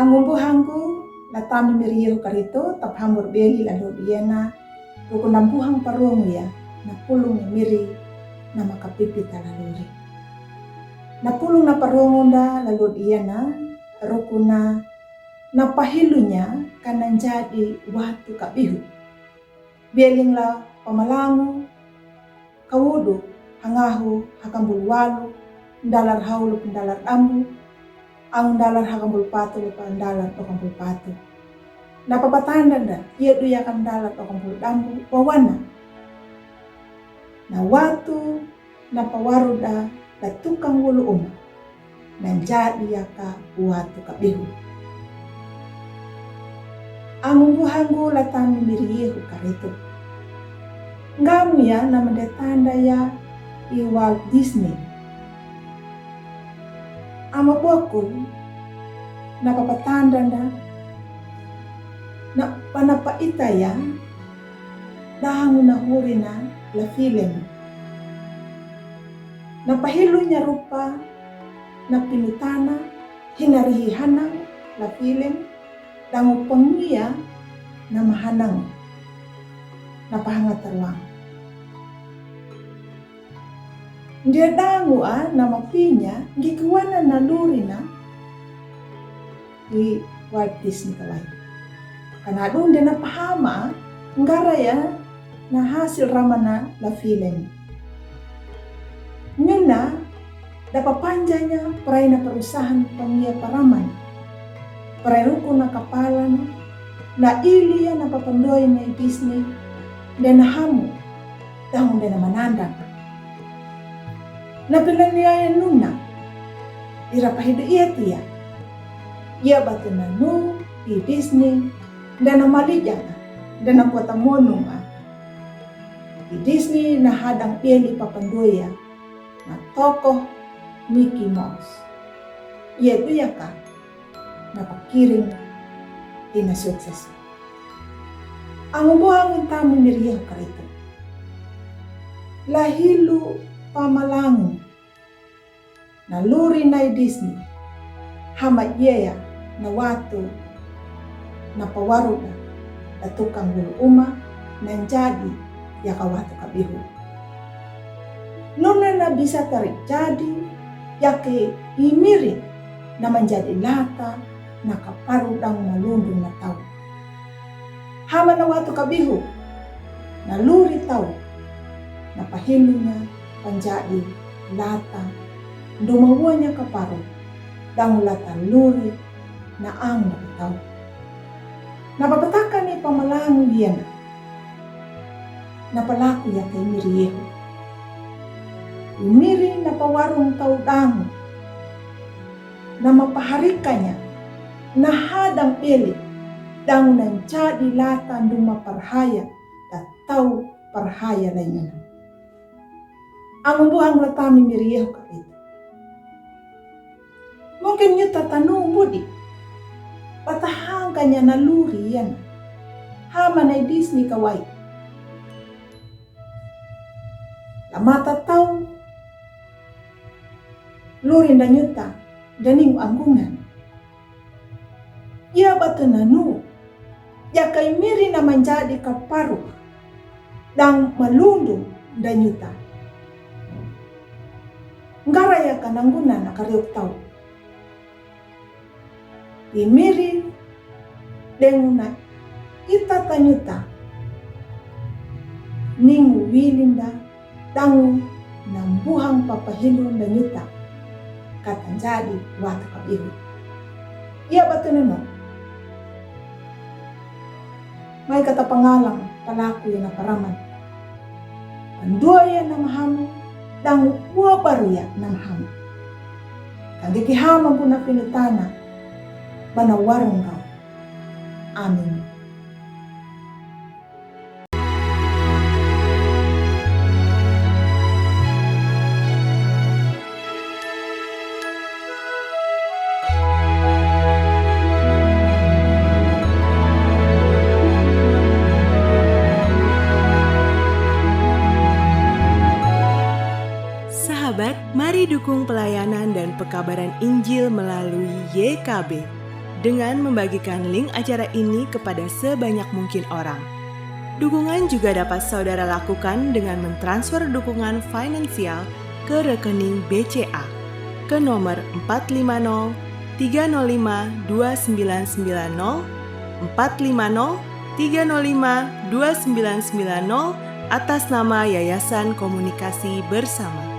Angumbuhangku latami miriu karito tap hambur beli lalu diana rukunambuhang parungu ya na pulung miri na makapipita laluri. Na pulung na parungu da lalu diana rukuna na pahilunya kanan jadi watu kabihu. Bielingla pamalangu kawudu hangahu hakambul walu ndalar haulu pendalar ambu ang dalar hakambul patu lupa dalar okambul patu. Napapatanda da iya du yakan dalar okambul dambu wawana. Na watu napawaru da tukang wulu uma nan jadi yaka watu kabihu. Angumbuhangu latami miriyehu karito. Ngamu ya nama detanda ya i Walt Disney. Ama buaku napapatanda na panapa itaya dahangu na huri na la film. Napahilunya rupa na pinutana hinarihihanang la film dangu pengia na mahanang napahangatarwang. Dia dangu nama pinya gikuana na luri na di Walt Disney kawai. Karena adun dia napahama nggara ya na hasil ramana la film. Nyuna dapat panjanya perai na perusahaan pengia paraman. Perai ruku na kapalan na ilia na papandoi na Disney dan hamu dahong dan manandang. Napilaniaya nuna irapahidu iya tiya. Ia batu nanu di Disney dan namalijang dan napuatamonong di Disney na hadang pili papandoya na tokoh Mickey Mouse. Ia itu ya ka napakiring ina sukses. Ang umuhang tamu miriyaw karito. Lahilu pamalangu na luri na Disney hama iya na watu na pawaru na tukang bulu uma na jadi ya kawatu kabihu. Nuna na bisa tarik jadi yake imiri na menjadi lata na kaparu dang malundung na tau. Hama na watu kabihu na luri tau na pahilunya panjadi lata dumawanya kaparu dang lata luri na ang nakitaw. Napapatakan ni pamalangu yan na palaku ya kay miriyeho. Umiri na pawarong tau dango na mapaharikanya na hadang pili dang nanjadi lata duma parhaya at tau parhaya lainnya. Ang buhang latami miriyeho kapit. Mungkin nyo tatanong budi, patahang kanya na luri yan. Hama na Disney kawai. Lamata tau, luri na nyuta, daning anggungan. Ia batu nanu, ya kay miri na menjadi kaparu, dang malundung dan nyuta. Ngara ya kananggunan nakariok tau. Imiri denguna ita tanyuta ningu wilinda dangu nambuhang papahilun dan nyuta katan jadi watu kabihu. Iya batu neno. May kata pangalang palaku yang naparaman. Andua ya namahamu dangu buah baru ya namahamu. Kagikihama puna pinutana banawarang kau. Amin. Sahabat, mari dukung pelayanan dan pekabaran Injil melalui YKB. dengan membagikan link acara ini kepada sebanyak mungkin orang. Dukungan juga dapat saudara lakukan dengan mentransfer dukungan finansial ke rekening BCA ke nomor 450 305 2990 450 305 2990 atas nama Yayasan Komunikasi Bersama.